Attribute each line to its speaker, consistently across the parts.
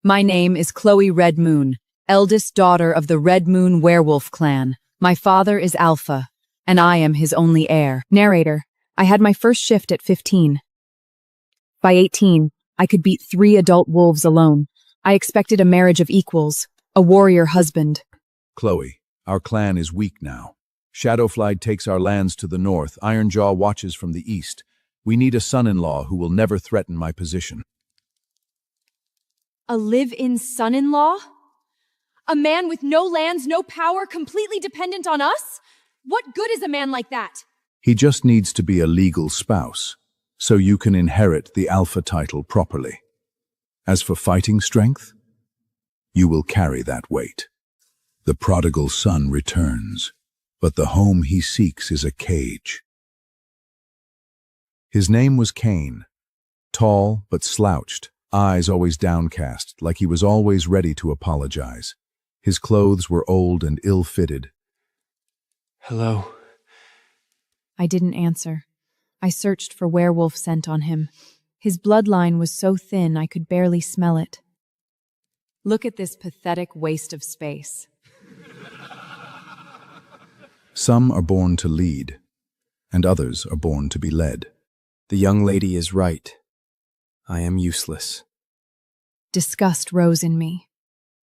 Speaker 1: My name is Chloe Red Moon, eldest daughter of the Red Moon Werewolf clan. My father is Alpha, and I am his only heir. Narrator, I had my first shift at 15. By 18, I could beat 3 adult wolves alone. I expected a marriage of equals, a warrior husband.
Speaker 2: Chloe, our clan is weak now. Shadowfly takes our lands to the north, Ironjaw watches from the east. We need a son-in-law who will never threaten my position.
Speaker 3: A live-in son-in-law? A man with no lands, no power, completely dependent on us? What good is a man like that?
Speaker 2: He just needs to be a legal spouse, so you can inherit the Alpha title properly. As for fighting strength, you will carry that weight. The prodigal son returns, but the home he seeks is a cage. His name was Cain, tall but slouched, eyes always downcast, like he was always ready to apologize. His clothes were old and ill-fitted.
Speaker 4: Hello.
Speaker 1: I didn't answer. I searched for werewolf scent on him. His bloodline was so thin I could barely smell it. Look at this pathetic waste of space.
Speaker 2: Some are born to lead, and others are born to be led.
Speaker 4: The young lady is right. I am useless.
Speaker 1: Disgust rose in me.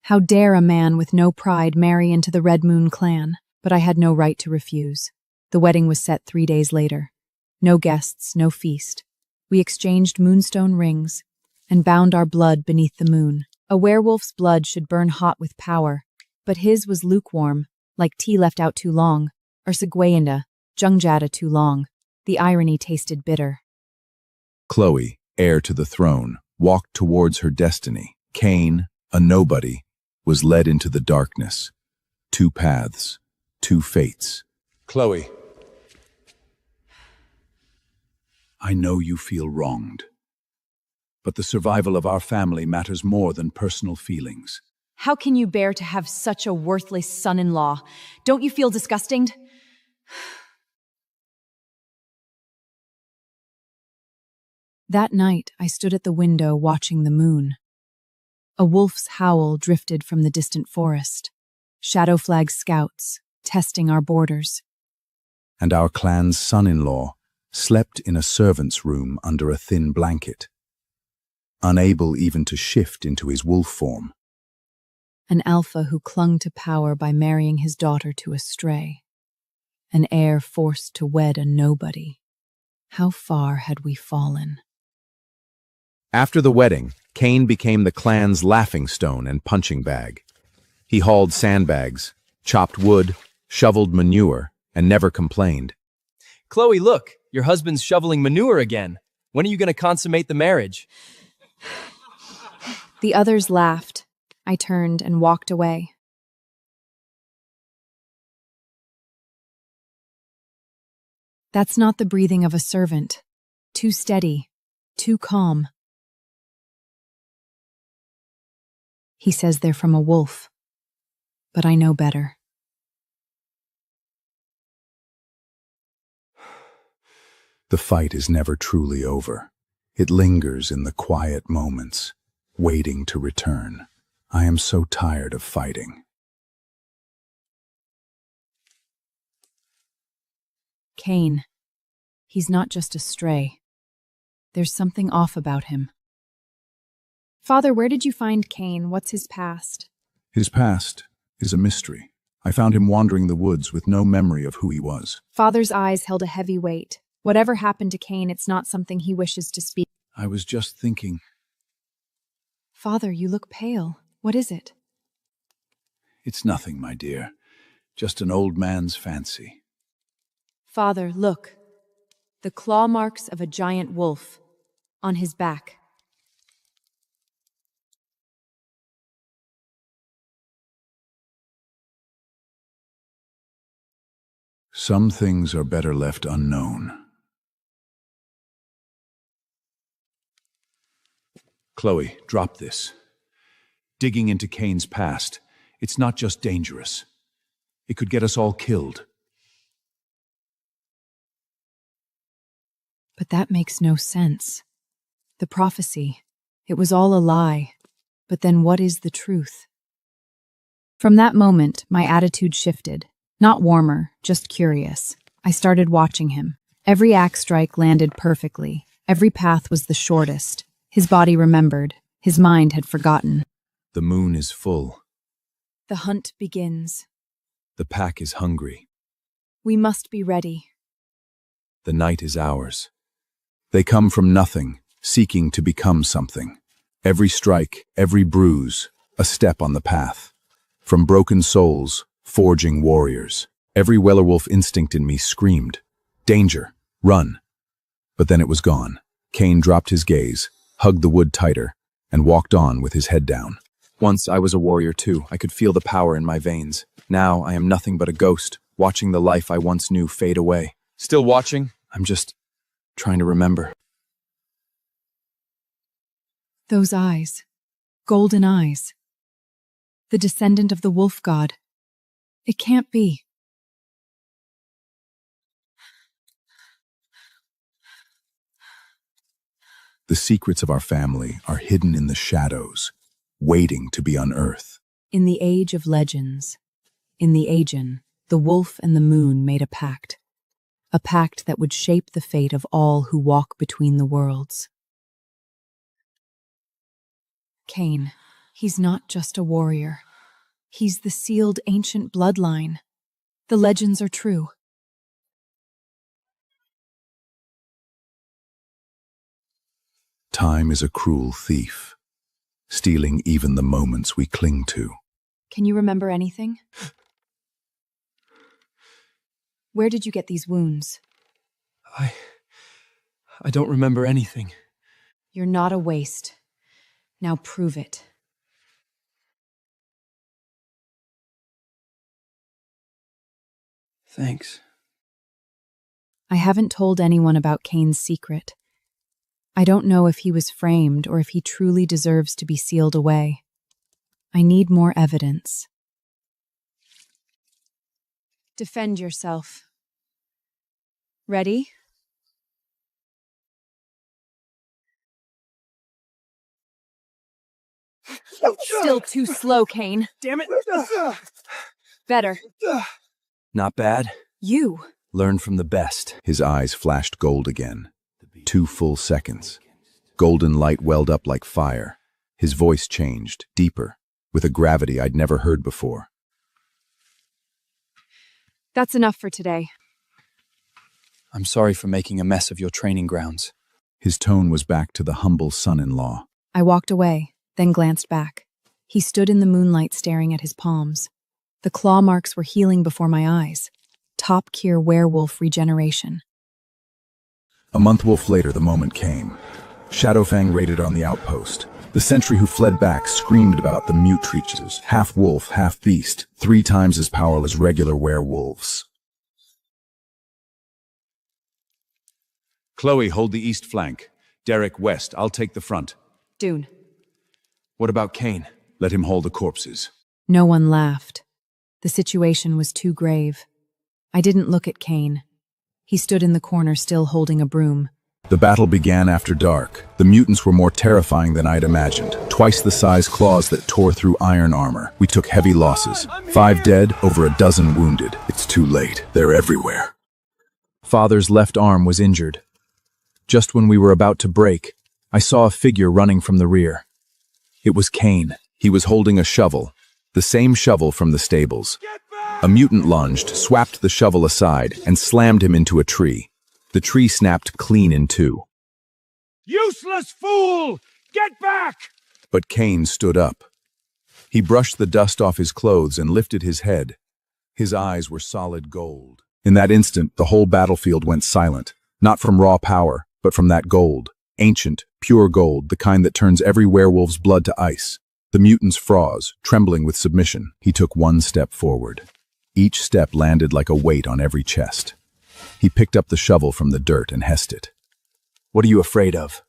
Speaker 1: How dare a man with no pride marry into the Red Moon clan? But I had no right to refuse. The wedding was set 3 days later. No guests, no feast. We exchanged moonstone rings and bound our blood beneath the moon. A werewolf's blood should burn hot with power, but his was lukewarm, like tea left out too long, or Segwayanda, Jungjada too long. The irony tasted bitter.
Speaker 2: Chloe, heir to the throne, walked towards her destiny. Cain, a nobody, was led into the darkness. 2 paths, 2 fates. Chloe, I know you feel wronged, but the survival of our family matters more than personal feelings.
Speaker 3: How can you bear to have such a worthless son-in-law? Don't you feel disgusting?
Speaker 1: That night, I stood at the window watching the moon. A wolf's howl drifted from the distant forest. Shadowflag scouts, testing our borders.
Speaker 2: And our clan's son-in-law slept in a servant's room under a thin blanket, unable even to shift into his wolf form.
Speaker 1: An alpha who clung to power by marrying his daughter to a stray. An heir forced to wed a nobody. How far had we fallen?
Speaker 5: After the wedding, Cain became the clan's laughingstone and punching bag. He hauled sandbags, chopped wood, shoveled manure, and never complained.
Speaker 4: Chloe, look! Your husband's shoveling manure again. When are you going to consummate the marriage?
Speaker 1: The others laughed. I turned and walked away. That's not the breathing of a servant. Too steady, too calm. He says they're from a wolf, but I know better.
Speaker 2: The fight is never truly over. It lingers in the quiet moments, waiting to return. I am so tired of fighting.
Speaker 1: Cain. He's not just a stray. There's something off about him. Father, where did you find Cain? What's his past?
Speaker 2: His past is a mystery. I found him wandering the woods with no memory of who he was.
Speaker 1: Father's eyes held a heavy weight. Whatever happened to Cain, it's not something he wishes to speak.
Speaker 2: I was just thinking.
Speaker 1: Father, you look pale. What is it?
Speaker 2: It's nothing, my dear. Just an old man's fancy.
Speaker 1: Father, look. The claw marks of a giant wolf on his back.
Speaker 2: Some things are better left unknown. Chloe, drop this. Digging into Cain's past, it's not just dangerous. It could get us all killed.
Speaker 1: But that makes no sense. The prophecy, it was all a lie. But then what is the truth? From that moment, my attitude shifted. Not warmer, just curious. I started watching him. Every axe strike landed perfectly. Every path was the shortest. His body remembered. His mind had forgotten.
Speaker 2: The moon is full.
Speaker 1: The hunt begins.
Speaker 2: The pack is hungry.
Speaker 1: We must be ready.
Speaker 2: The night is ours. They come from nothing, seeking to become something. Every strike, every bruise, a step on the path. From broken souls, forging warriors. Every werewolf instinct in me screamed, "Danger! Run!" But then it was gone. Cain dropped his gaze, hugged the wood tighter, and walked on with his head down. Once I was a warrior too. I could feel the power in my veins. Now I am nothing but a ghost, watching the life I once knew fade away.
Speaker 4: Still watching?
Speaker 2: I'm just trying to remember.
Speaker 1: Those eyes. Golden eyes. The descendant of the wolf god. It can't be.
Speaker 2: The secrets of our family are hidden in the shadows, waiting to be unearthed.
Speaker 1: In the age of legends, in the Aegean, the wolf and the moon made a pact that would shape the fate of all who walk between the worlds. Cain, he's not just a warrior. He's the sealed ancient bloodline. The legends are true.
Speaker 2: Time is a cruel thief, stealing even the moments we cling to.
Speaker 1: Can you remember anything? Where did you get these wounds?
Speaker 4: I don't remember anything.
Speaker 1: You're not a waste. Now prove it.
Speaker 4: Thanks.
Speaker 1: I haven't told anyone about Cain's secret. I don't know if he was framed or if he truly deserves to be sealed away. I need more evidence. Defend yourself. Ready? Still too slow, Cain.
Speaker 4: Damn it!
Speaker 1: Better.
Speaker 4: Not bad.
Speaker 1: You.
Speaker 4: Learn from the best.
Speaker 2: His eyes flashed gold again. 2 full seconds. Golden light welled up like fire. His voice changed, deeper, with a gravity I'd never heard before.
Speaker 1: That's enough for today.
Speaker 4: I'm sorry for making a mess of your training grounds.
Speaker 2: His tone was back to the humble son-in-law.
Speaker 1: I walked away, then glanced back. He stood in the moonlight staring at his palms. The claw marks were healing before my eyes. Top-tier werewolf regeneration.
Speaker 2: A month wolf later, the moment came. Shadowfang raided on the outpost. The sentry who fled back screamed about the mute creatures, half wolf, half beast, 3 times as powerful as regular werewolves. Chloe, hold the east flank. Derek, west. I'll take the front.
Speaker 1: Dune.
Speaker 4: What about Cain?
Speaker 2: Let him hold the corpses.
Speaker 1: No one laughed. The situation was too grave. I didn't look at Cain. He stood in the corner still holding a broom.
Speaker 2: The battle began after dark. The mutants were more terrifying than I'd imagined. Twice the size claws that tore through iron armor. We took heavy losses. 5 dead, over a dozen wounded. It's too late. They're everywhere.
Speaker 4: Father's left arm was injured. Just when we were about to break, I saw a figure running from the rear. It was Cain.
Speaker 2: He was holding a shovel, the same shovel from the stables. A mutant lunged, swapped the shovel aside, and slammed him into a tree. The tree snapped clean in 2.
Speaker 6: Useless fool! Get back!
Speaker 2: But Cain stood up. He brushed the dust off his clothes and lifted his head. His eyes were solid gold. In that instant, the whole battlefield went silent, not from raw power, but from that gold. Ancient, pure gold, the kind that turns every werewolf's blood to ice. The mutants froze, trembling with submission. He took 1 step forward. Each step landed like a weight on every chest. He picked up the shovel from the dirt and hessed it.
Speaker 4: What are you afraid of?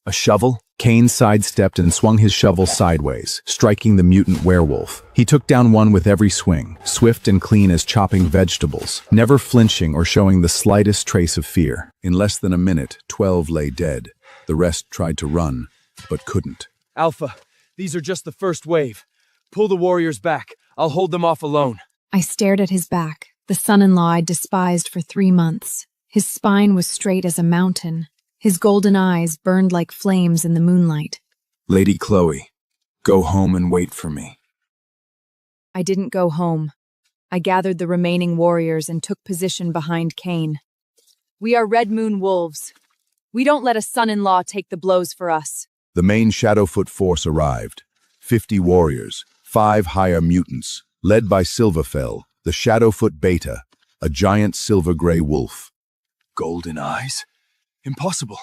Speaker 4: A shovel?
Speaker 2: Cain sidestepped and swung his shovel sideways, striking the mutant werewolf. He took down one with every swing, swift and clean as chopping vegetables, never flinching or showing the slightest trace of fear. In less than a minute, 12 lay dead. The rest tried to run, but couldn't.
Speaker 4: Alpha, These are just the first wave. Pull the warriors back. I'll hold them off alone.
Speaker 1: I stared at his back, the son-in-law I'd despised for 3 months. His spine was straight as a mountain. His golden eyes burned like flames in the moonlight.
Speaker 2: Lady Chloe, go home and wait for me.
Speaker 1: I didn't go home. I gathered the remaining warriors and took position behind Cain.
Speaker 3: We are Red Moon wolves. We don't let a son-in-law take the blows for us.
Speaker 2: The main Shadowfoot force arrived. 50 warriors, 5 higher mutants, led by Silverfell, the Shadowfoot Beta, a giant silver-gray wolf.
Speaker 4: Golden eyes? Impossible.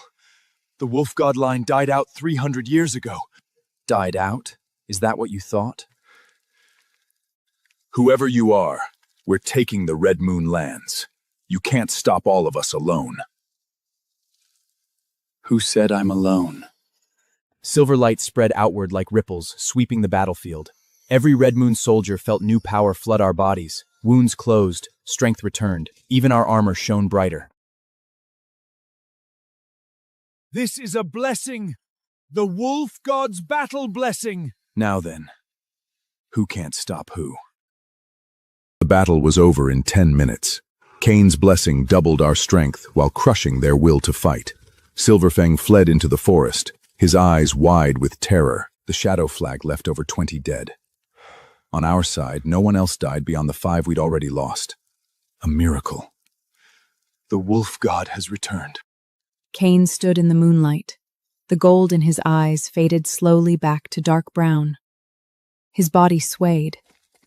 Speaker 4: The wolf god line died out 300 years ago. Died out? Is that what you thought?
Speaker 2: Whoever you are, we're taking the Red Moon lands. You can't stop all of us alone.
Speaker 4: Who said I'm alone? Silver light spread outward like ripples, sweeping the battlefield. Every Red Moon soldier felt new power flood our bodies. Wounds closed, strength returned. Even our armor shone brighter.
Speaker 6: This is a blessing. The wolf god's battle blessing.
Speaker 2: Now then, who can't stop who? The battle was over in 10 minutes. Cain's blessing doubled our strength while crushing their will to fight. Silverfang fled into the forest, his eyes wide with terror. The shadow flag left over 20 dead. On our side, no one else died beyond the 5 we'd already lost. A miracle.
Speaker 4: The wolf god has returned.
Speaker 1: Cain stood in the moonlight. The gold in his eyes faded slowly back to dark brown. His body swayed,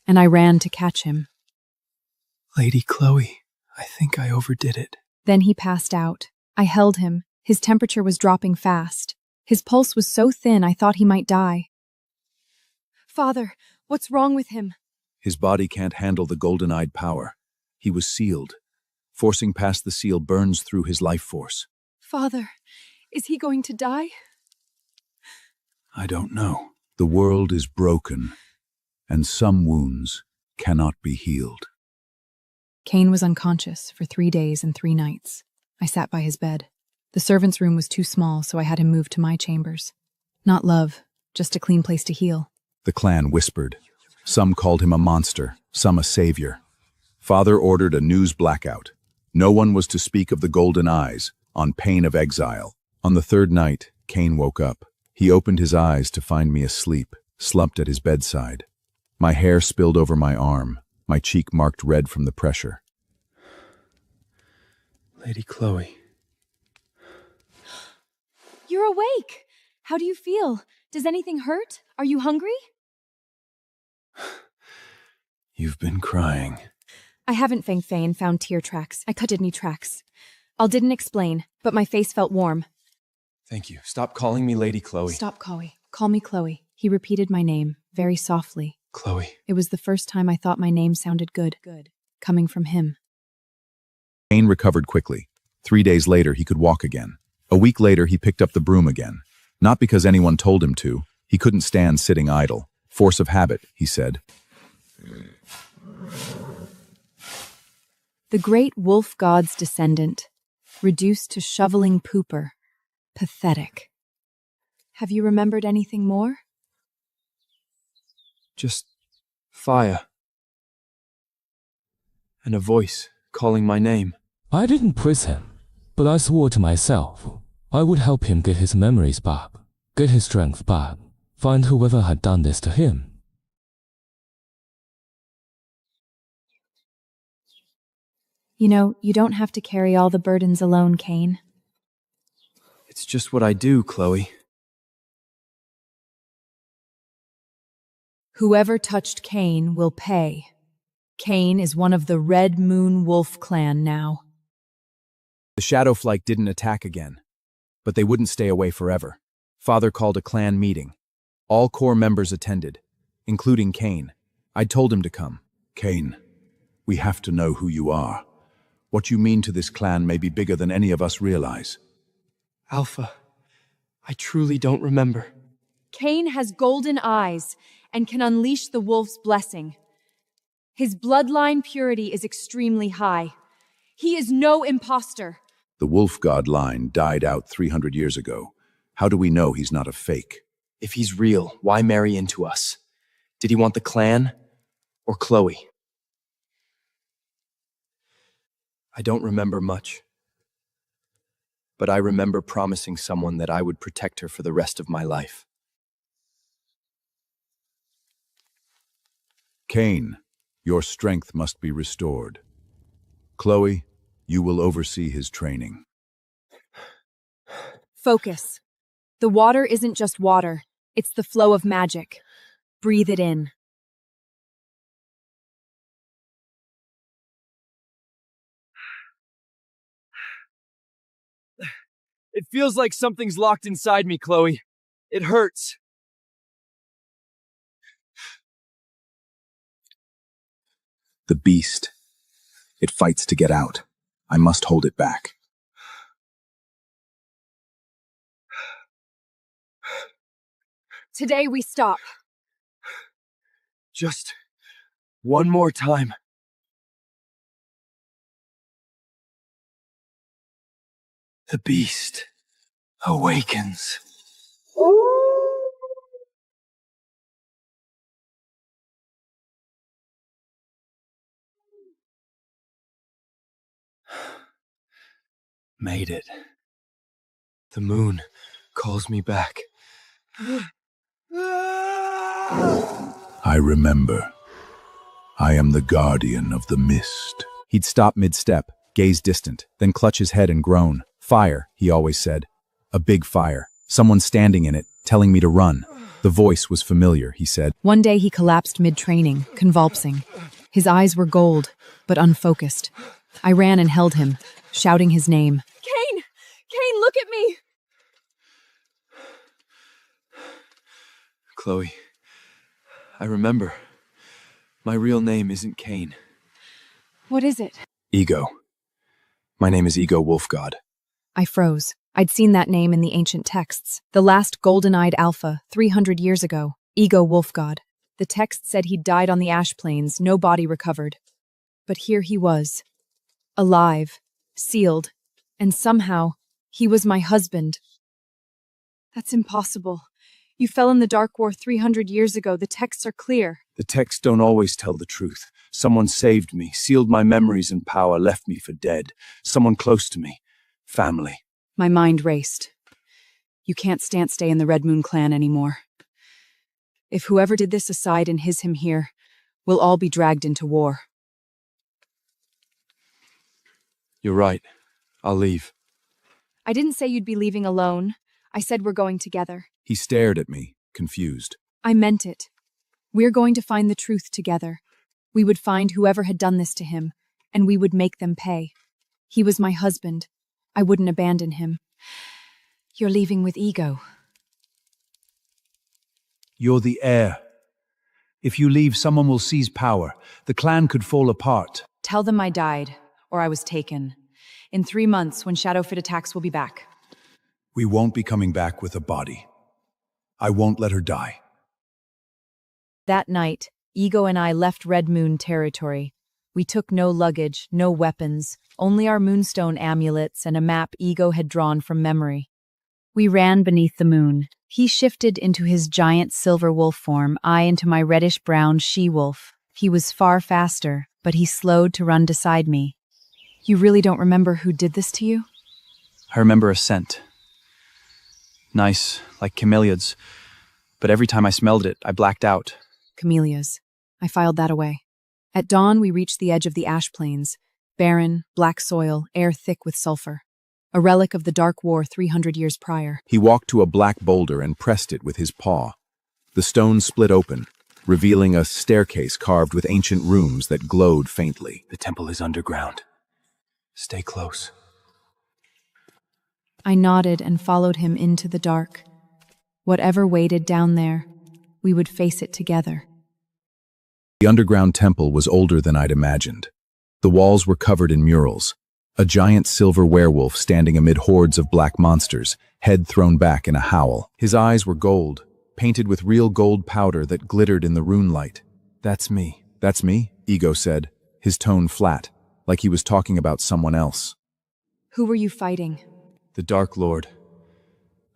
Speaker 1: and I ran to catch him.
Speaker 4: Lady Chloe, I think I overdid it.
Speaker 1: Then he passed out. I held him. His temperature was dropping fast. His pulse was so thin I thought he might die.
Speaker 3: Father, what's wrong with him?
Speaker 2: His body can't handle the golden-eyed power. He was sealed. Forcing past the seal burns through his life force.
Speaker 3: Father, is he going to die?
Speaker 2: I don't know. The world is broken, and some wounds cannot be healed.
Speaker 1: Cain was unconscious for 3 days and 3 nights. I sat by his bed. The servant's room was too small, so I had him moved to my chambers. Not love, just a clean place to heal.
Speaker 2: The clan whispered. Some called him a monster, some a savior. Father ordered a news blackout. No one was to speak of the golden eyes, on pain of exile. On the 3rd night, Cain woke up. He opened his eyes to find me asleep, slumped at his bedside. My hair spilled over my arm, my cheek marked red from the pressure.
Speaker 4: Lady Chloe.
Speaker 3: You're awake. How do you feel? Does anything hurt? Are you hungry?
Speaker 4: You've been crying.
Speaker 3: I haven't Fei and found tear tracks. I cut any tracks. I didn't explain, but my face felt warm.
Speaker 4: Thank you. Stop calling me Lady Chloe.
Speaker 1: Stop, Chloe. Call me Chloe. He repeated my name, very softly.
Speaker 4: Chloe.
Speaker 1: It was the first time I thought my name sounded good, coming from him.
Speaker 2: Cain recovered quickly. 3 days later, he could walk again. A week later, he picked up the broom again. Not because anyone told him to. He couldn't stand sitting idle. Force of habit, he said.
Speaker 1: The great wolf god's descendant, reduced to shoveling pooper. Pathetic. Have you remembered anything more?
Speaker 4: Just fire. And a voice calling my name.
Speaker 7: I didn't praise him, but I swore to myself I would help him get his memories back, get his strength back, find whoever had done this to him.
Speaker 1: You know, you don't have to carry all the burdens alone, Cain.
Speaker 4: It's just what I do, Chloe.
Speaker 1: Whoever touched Cain will pay. Cain is one of the Red Moon Wolf clan now.
Speaker 4: The Shadowflight didn't attack again, but they wouldn't stay away forever. Father called a clan meeting. All core members attended, including Cain. I'd told him to come.
Speaker 2: Cain, we have to know who you are. What you mean to this clan may be bigger than any of us realize.
Speaker 8: Alpha, I truly don't remember.
Speaker 3: Cain has golden eyes and can unleash the wolf's blessing. His bloodline purity is extremely high. He is no imposter.
Speaker 2: The wolf god line died out 300 years ago. How do we know he's not a fake?
Speaker 4: If he's real, why marry into us? Did he want the clan or Chloe? I don't remember much, but I remember promising someone that I would protect her for the rest of my life.
Speaker 2: Cain, your strength must be restored. Chloe, you will oversee his training.
Speaker 3: Focus. The water isn't just water, it's the flow of magic. Breathe it in.
Speaker 6: It feels like something's locked inside me, Chloe. It hurts.
Speaker 2: The beast. It fights to get out. I must hold it back.
Speaker 3: Today we stop.
Speaker 6: Just one more time. The beast awakens. Made it. The moon calls me back.
Speaker 2: I remember. I am the guardian of the mist.
Speaker 5: He'd stop mid-step, gaze distant, then clutch his head and groan. Fire, he always said. A big fire. Someone standing in it, telling me to run. The voice was familiar, he said.
Speaker 1: One day he collapsed mid-training, convulsing. His eyes were gold, but unfocused. I ran and held him, shouting his name.
Speaker 3: Cain! Cain, look at me!
Speaker 6: Chloe, I remember. My real name isn't Cain.
Speaker 3: What is it?
Speaker 4: Ego. My name is Ego Wolfgod.
Speaker 1: I froze. I'd seen that name in the ancient texts. The last golden-eyed alpha, 300 years ago. Ego Wolfgod. The text said he'd died on the ash plains, no body recovered. But here he was. Alive. Sealed. And somehow, he was my husband. That's impossible. You fell in the Dark War 300 years ago. The texts are clear.
Speaker 6: The texts don't always tell the truth. Someone saved me, sealed my memories and power, left me for dead. Someone close to me. Family.
Speaker 1: My mind raced. You can't stay in the Red Moon clan anymore. If whoever did this aside and him here, we'll all be dragged into war.
Speaker 6: You're right. I'll leave.
Speaker 3: I didn't say you'd be leaving alone. I said we're going together.
Speaker 2: He stared at me, confused.
Speaker 1: I meant it. We're going to find the truth together. We would find whoever had done this to him, and we would make them pay. He was my husband. I wouldn't abandon him. You're leaving with Ego.
Speaker 6: You're the heir. If you leave, someone will seize power. The clan could fall apart.
Speaker 1: Tell them I died, or I was taken. In 3 months, when Shadowfit attacks, we'll be back.
Speaker 2: We won't be coming back with a body. I won't let her die.
Speaker 1: That night, Ego and I left Red Moon territory. We took no luggage, no weapons, only our moonstone amulets and a map Ego had drawn from memory. We ran beneath the moon. He shifted into his giant silver wolf form, I into my reddish-brown she-wolf. He was far faster, but he slowed to run beside me. You really don't remember who did this to you?
Speaker 4: I remember a scent. Nice, like camellias. But every time I smelled it, I blacked out.
Speaker 1: Camellias. I filed that away. At dawn, we reached the edge of the ash plains. Barren, black soil, air thick with sulfur. A relic of the Dark War 300 years prior.
Speaker 5: He walked to a black boulder and pressed it with his paw. The stone split open, revealing a staircase carved with ancient runes that glowed faintly.
Speaker 6: The temple is underground. Stay close.
Speaker 1: I nodded and followed him into the dark. Whatever waited down there, we would face it together.
Speaker 5: The underground temple was older than I'd imagined. The walls were covered in murals. A giant silver werewolf standing amid hordes of black monsters, head thrown back in a howl. His eyes were gold, painted with real gold powder that glittered in the rune light.
Speaker 4: That's me.
Speaker 5: That's me, Ego said, his tone flat, like he was talking about someone else.
Speaker 1: Who were you fighting?
Speaker 4: The Dark Lord.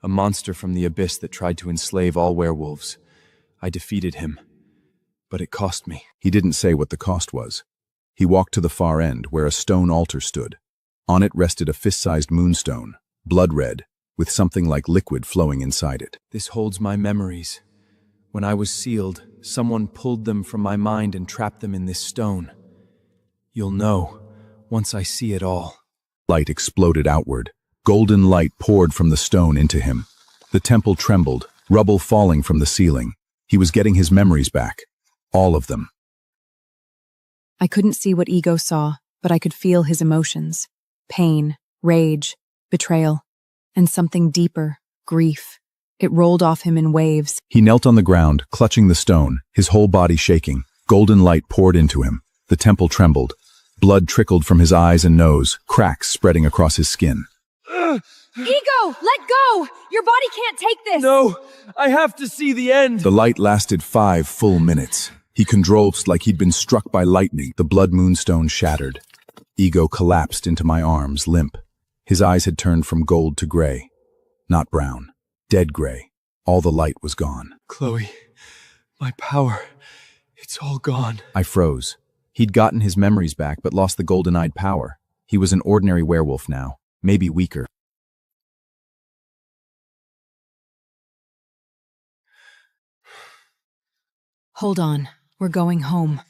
Speaker 4: a monster from the abyss that tried to enslave all werewolves. I defeated him, but it cost me.
Speaker 2: He didn't say what the cost was. He walked to the far end, where a stone altar stood. On it rested a fist-sized moonstone, blood red, with something like liquid flowing inside it.
Speaker 4: This holds my memories. When I was sealed, someone pulled them from my mind and trapped them in this stone. You'll know, once I see it all.
Speaker 2: Light exploded outward. Golden light poured from the stone into him. The temple trembled, rubble falling from the ceiling. He was getting his memories back. All of them.
Speaker 1: I couldn't see what Ego saw, but I could feel his emotions. Pain, rage, betrayal, and something deeper, grief. It rolled off him in waves.
Speaker 2: He knelt on the ground, clutching the stone, his whole body shaking. Golden light poured into him. The temple trembled. Blood trickled from his eyes and nose, cracks spreading across his skin.
Speaker 3: Ego, let go! Your body can't take this!
Speaker 4: No, I have to see the end!
Speaker 2: The light lasted 5 full minutes. He convulsed like he'd been struck by lightning. The blood moonstone shattered. Ego collapsed into my arms, limp. His eyes had turned from gold to gray. Not brown. Dead gray. All the light was gone.
Speaker 8: Chloe, my power, it's all gone.
Speaker 4: I froze. He'd gotten his memories back, but lost the golden-eyed power. He was an ordinary werewolf now, maybe weaker.
Speaker 1: Hold on, we're going home.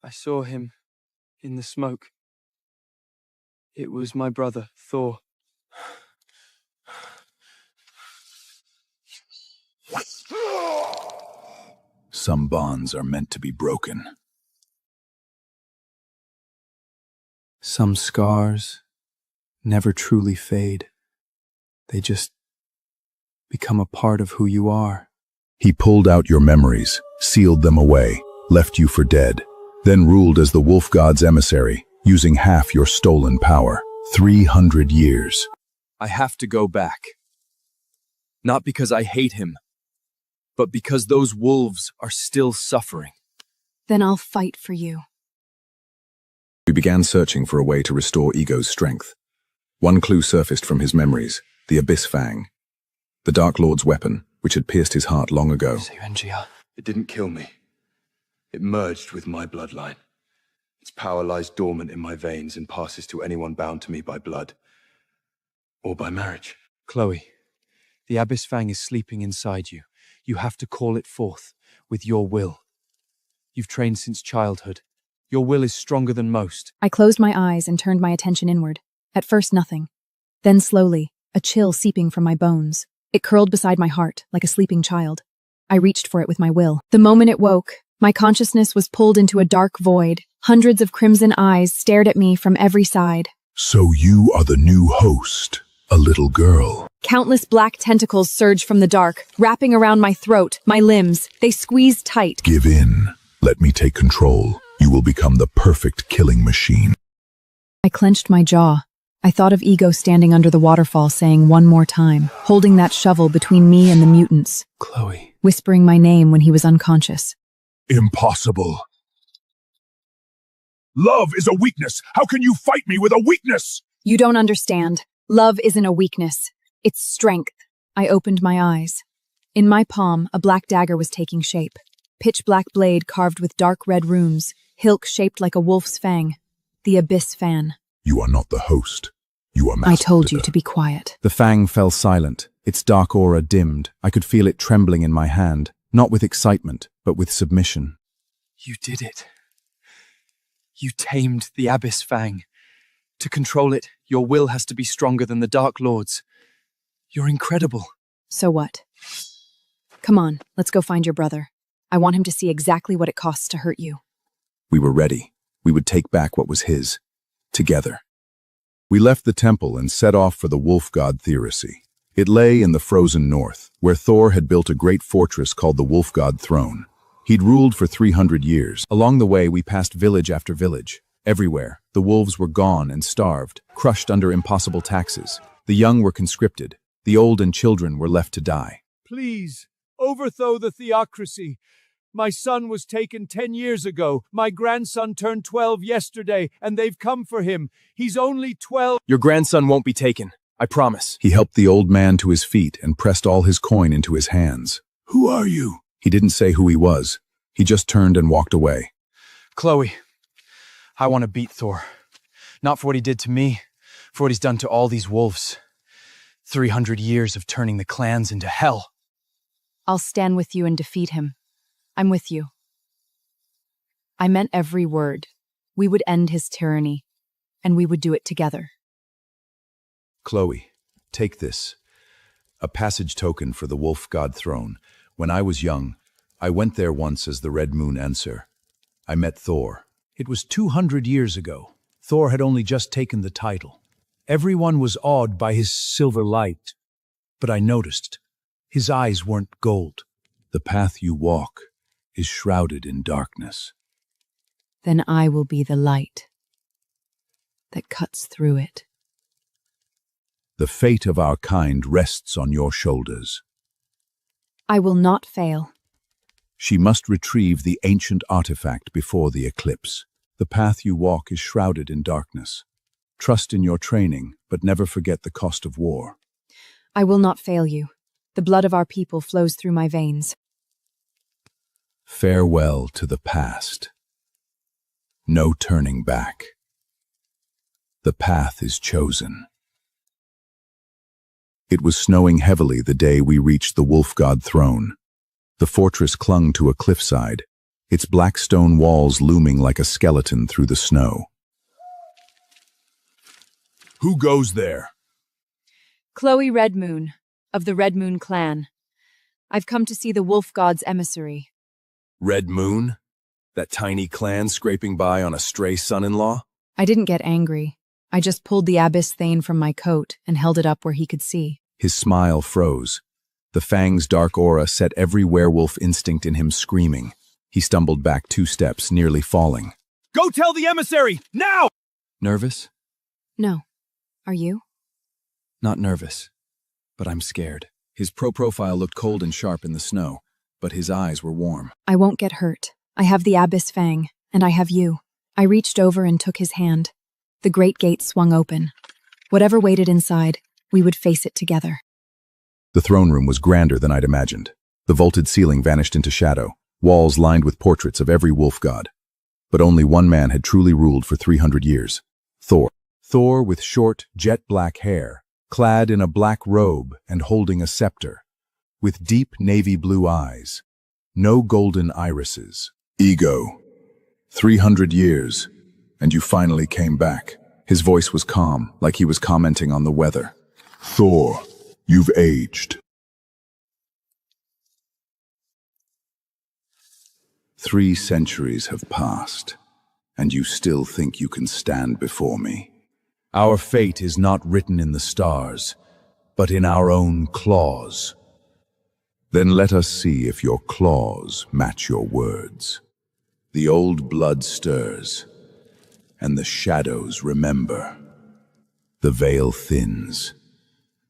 Speaker 8: I saw him in the smoke. It was my brother, Thor.
Speaker 2: Some bonds are meant to be broken.
Speaker 8: Some scars never truly fade. They just become a part of who you are.
Speaker 2: He pulled out your memories, sealed them away, left you for dead, then ruled as the wolf god's emissary, using half your stolen power. 300 years.
Speaker 4: I have to go back. Not because I hate him, but because those wolves are still suffering.
Speaker 1: Then I'll fight for you.
Speaker 2: We began searching for a way to restore Ego's strength. One clue surfaced from his memories, the Abyss Fang. The Dark Lord's weapon, which had pierced his heart long ago.
Speaker 6: It didn't kill me. It merged with my bloodline. Its power lies dormant in my veins and passes to anyone bound to me by blood. Or by marriage.
Speaker 8: Chloe, the Abyss Fang is sleeping inside you. You have to call it forth, with your will. You've trained since childhood. Your will is stronger than most.
Speaker 1: I closed my eyes and turned my attention inward. At first, nothing. Then slowly, a chill seeping from my bones. It curled beside my heart, like a sleeping child. I reached for it with my will. The moment it woke, my consciousness was pulled into a dark void. Hundreds of crimson eyes stared at me from every side.
Speaker 2: So you are the new host, a little girl.
Speaker 1: Countless black tentacles surged from the dark, wrapping around my throat, my limbs. They squeezed tight.
Speaker 2: Give in. Let me take control. You will become the perfect killing machine.
Speaker 1: I clenched my jaw. I thought of Ego standing under the waterfall saying one more time, holding that shovel between me and the mutants.
Speaker 8: Chloe.
Speaker 1: Whispering my name when he was unconscious.
Speaker 2: Impossible. Love is a weakness. How can you fight me with a weakness?
Speaker 1: You don't understand. Love isn't a weakness. It's strength. I opened my eyes. In my palm, a black dagger was taking shape. Pitch black blade carved with dark red runes, hilt shaped like a wolf's fang. The Abyss Fan.
Speaker 2: You are not the host. You are master.
Speaker 1: I told you to be quiet.
Speaker 4: The fang fell silent. Its dark aura dimmed. I could feel it trembling in my hand, not with excitement, but with submission.
Speaker 8: You did it. You tamed the Abyss Fang. To control it, your will has to be stronger than the Dark Lord's. You're incredible.
Speaker 1: So what? Come on, let's go find your brother. I want him to see exactly what it costs to hurt you.
Speaker 2: We were ready. We would take back what was his. Together. We left the temple and set off for the wolf god Therisy. It lay in the frozen north, where Thor had built a great fortress called the wolf god Throne. He'd ruled for 300 years.
Speaker 4: Along the way, we passed village after village. Everywhere, the wolves were gone and starved, crushed under impossible taxes.
Speaker 5: The young were conscripted. The old and children were left to die.
Speaker 8: Please, overthrow the theocracy. My son was taken 10 years ago. My grandson turned 12 yesterday, and they've come for him. He's only 12.
Speaker 4: Your grandson won't be taken, I promise.
Speaker 2: He helped the old man to his feet and pressed all his coin into his hands. Who are you? He didn't say who he was. He just turned and walked away.
Speaker 8: Chloe, I want to beat Thor. Not for what he did to me, for what he's done to all these wolves. 300 years of turning the clans into hell.
Speaker 1: I'll stand with you and defeat him. I'm with you. I meant every word. We would end his tyranny, and we would do it together.
Speaker 2: Chloe, take this. A passage token for the wolf god throne. When I was young, I went there once as the Red Moon Enser. I met Thor. It was 200 years ago. Thor had only just taken the title. Everyone was awed by his silver light. But I noticed, his eyes weren't gold. The path you walk is shrouded in darkness.
Speaker 1: Then I will be the light that cuts through it.
Speaker 2: The fate of our kind rests on your shoulders.
Speaker 1: I will not fail.
Speaker 2: She must retrieve the ancient artifact before the eclipse. The path you walk is shrouded in darkness. Trust in your training, but never forget the cost of war.
Speaker 1: I will not fail you. The blood of our people flows through my veins.
Speaker 2: Farewell to the past. No turning back. The path is chosen. It was snowing heavily the day we reached the wolf god throne. The fortress clung to a cliffside, its black stone walls looming like a skeleton through the snow. Who goes there?
Speaker 3: Chloe Redmoon, of the Red Moon clan. I've come to see the wolf god's emissary.
Speaker 4: Red Moon? That tiny clan scraping by on a stray son-in-law?
Speaker 1: I didn't get angry. I just pulled the abyss thane from my coat and held it up where he could see.
Speaker 2: His smile froze. The fang's dark aura set every werewolf instinct in him screaming. He stumbled back 2 steps, nearly falling.
Speaker 8: Go tell the emissary, now!
Speaker 4: Nervous?
Speaker 1: No. Are you?
Speaker 4: Not nervous, but I'm scared. His profile looked cold and sharp in the snow, but his eyes were warm.
Speaker 1: I won't get hurt. I have the abyss fang, and I have you. I reached over and took his hand. The great gate swung open. Whatever waited inside, we would face it together.
Speaker 2: The throne room was grander than I'd imagined. The vaulted ceiling vanished into shadow, walls lined with portraits of every wolf god. But only one man had truly ruled for 300 years. Thor. Thor with short, jet-black hair, clad in a black robe and holding a scepter, with deep navy blue eyes, no golden irises. Ego. 300 years, and you finally came back. His voice was calm, like he was commenting on the weather. Thor, you've aged. 3 centuries have passed, and you still think you can stand before me. Our fate is not written in the stars, but in our own claws. Then let us see if your claws match your words. The old blood stirs, and the shadows remember. The veil thins.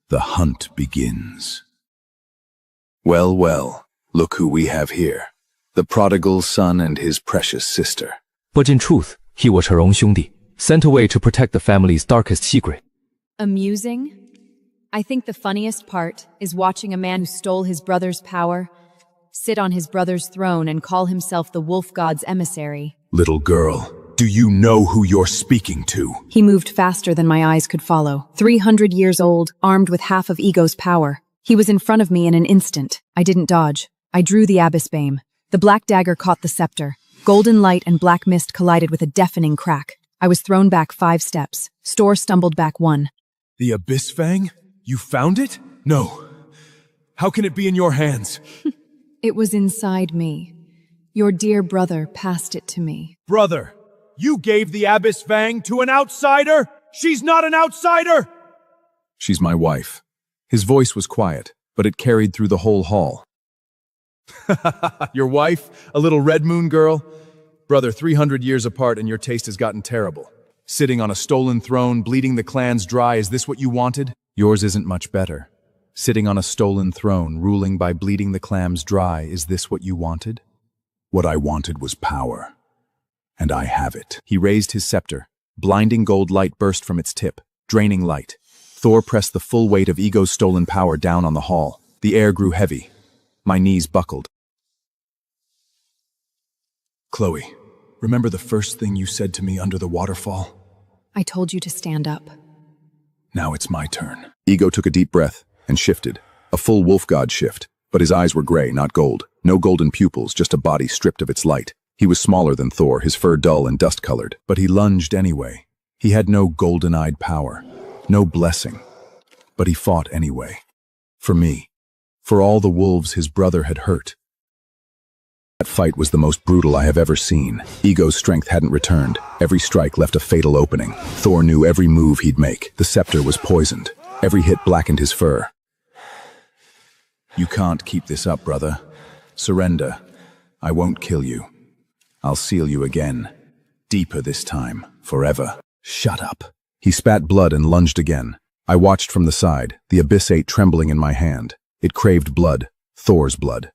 Speaker 2: The hunt begins. Well, well, look who we have here. The prodigal son and his precious sister.
Speaker 7: But in truth, he was her own 兄弟, sent away to protect the family's darkest secret.
Speaker 3: Amusing? I think the funniest part is watching a man who stole his brother's power sit on his brother's throne and call himself the wolf god's emissary.
Speaker 2: Little girl, do you know who you're speaking to?
Speaker 1: He moved faster than my eyes could follow. 300 years old, armed with half of Ego's power. He was in front of me in an instant. I didn't dodge. I drew the abyss bane. The black dagger caught the scepter. Golden light and black mist collided with a deafening crack. I was thrown back 5 steps. Stor stumbled back 1.
Speaker 4: The Abyss Fang? You found it? No. How can it be in your hands?
Speaker 1: It was inside me. Your dear brother passed it to me.
Speaker 8: Brother, you gave the Abyss Fang to an outsider? She's not an outsider!
Speaker 2: She's my wife. His voice was quiet, but it carried through the whole hall.
Speaker 4: Your wife? A little Red Moon girl? Brother, 300 years apart and your taste has gotten terrible. Sitting on a stolen throne, bleeding the clans dry, is this what you wanted? Yours isn't much better. Sitting on a stolen throne, ruling by bleeding the clams dry, is this what you wanted?
Speaker 2: What I wanted was power, and I have it.
Speaker 4: He raised his scepter. Blinding gold light burst from its tip, draining light. Thor pressed the full weight of Ego's stolen power down on the hall. The air grew heavy. My knees buckled.
Speaker 2: Chloe, remember the first thing you said to me under the waterfall?
Speaker 1: I told you to stand up.
Speaker 2: Now it's my turn.
Speaker 5: Ego took a deep breath and shifted. A full wolf god shift, but his eyes were gray, not gold. No golden pupils, just a body stripped of its light. He was smaller than Thor, his fur dull and dust-colored.
Speaker 2: But he lunged anyway. He had no golden-eyed power, no blessing. But he fought anyway. For me. For all the wolves his brother had hurt.
Speaker 5: That fight was the most brutal I have ever seen. Ego's strength hadn't returned. Every strike left a fatal opening. Thor knew every move he'd make. The scepter was poisoned. Every hit blackened his fur.
Speaker 2: You can't keep this up, brother. Surrender. I won't kill you. I'll seal you again. Deeper this time. Forever.
Speaker 5: Shut up. He spat blood and lunged again. I watched from the side, the abyss ate trembling in my hand. It craved blood. Thor's blood.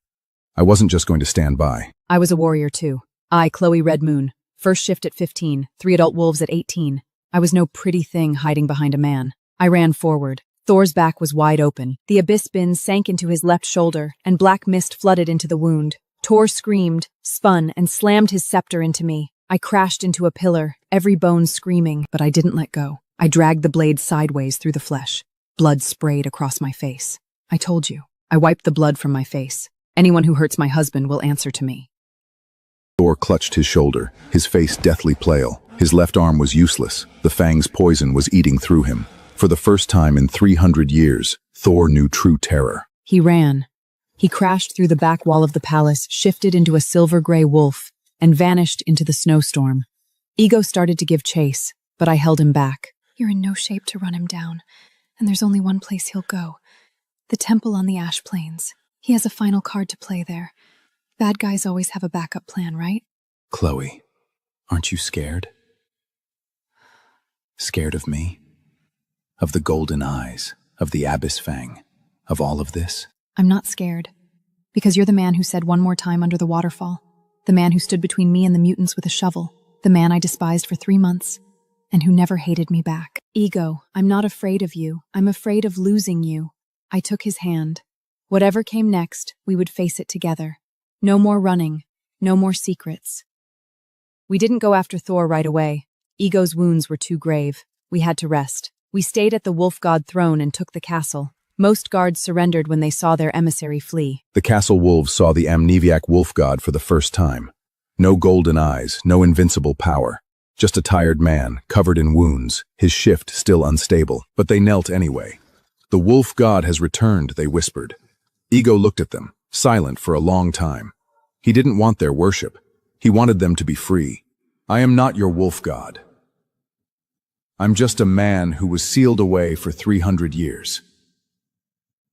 Speaker 5: I wasn't just going to stand by.
Speaker 1: I was a warrior too. I, Chloe Red Moon. First shift at 15, 3 adult wolves at 18. I was no pretty thing hiding behind a man. I ran forward. Thor's back was wide open. The abyss bin sank into his left shoulder, and black mist flooded into the wound. Thor screamed, spun, and slammed his scepter into me. I crashed into a pillar, every bone screaming, but I didn't let go. I dragged the blade sideways through the flesh. Blood sprayed across my face. I told you. I wiped the blood from my face. Anyone who hurts my husband will answer to me.
Speaker 5: Thor clutched his shoulder, his face deathly pale. His left arm was useless. The fang's poison was eating through him. For the first time in 300 years, Thor knew true terror.
Speaker 1: He ran. He crashed through the back wall of the palace, shifted into a silver-gray wolf, and vanished into the snowstorm. Ego started to give chase, but I held him back. You're in no shape to run him down, and there's only one place he'll go. The temple on the Ash Plains. He has a final card to play there. Bad guys always have a backup plan, right?
Speaker 2: Chloe, aren't you scared? Scared of me? Of the golden eyes, of the abyss fang, of all of this?
Speaker 1: I'm not scared. Because you're the man who said one more time under the waterfall. The man who stood between me and the mutants with a shovel. The man I despised for 3 months. And who never hated me back. Ego, I'm not afraid of you. I'm afraid of losing you. I took his hand. Whatever came next, we would face it together. No more running. No more secrets. We didn't go after Thor right away. Ego's wounds were too grave. We had to rest. We stayed at the wolf god throne and took the castle. Most guards surrendered when they saw their emissary flee.
Speaker 5: The castle wolves saw the amnesiac wolf god for the first time. No golden eyes, no invincible power. Just a tired man, covered in wounds, his shift still unstable. But they knelt anyway. The wolf god has returned, they whispered. Ego looked at them, silent for a long time. He didn't want their worship. He wanted them to be free. I am not your wolf god. I'm just a man who was sealed away for 300 years.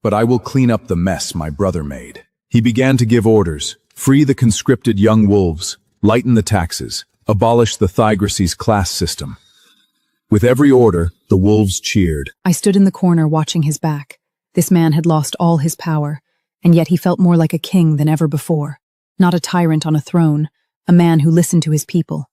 Speaker 5: But I will clean up the mess my brother made. He began to give orders. Free the conscripted young wolves, lighten the taxes, abolish the Thygraces class system. With every order, the wolves cheered.
Speaker 1: I stood in the corner watching his back. This man had lost all his power, and yet he felt more like a king than ever before. Not a tyrant on a throne, a man who listened to his people.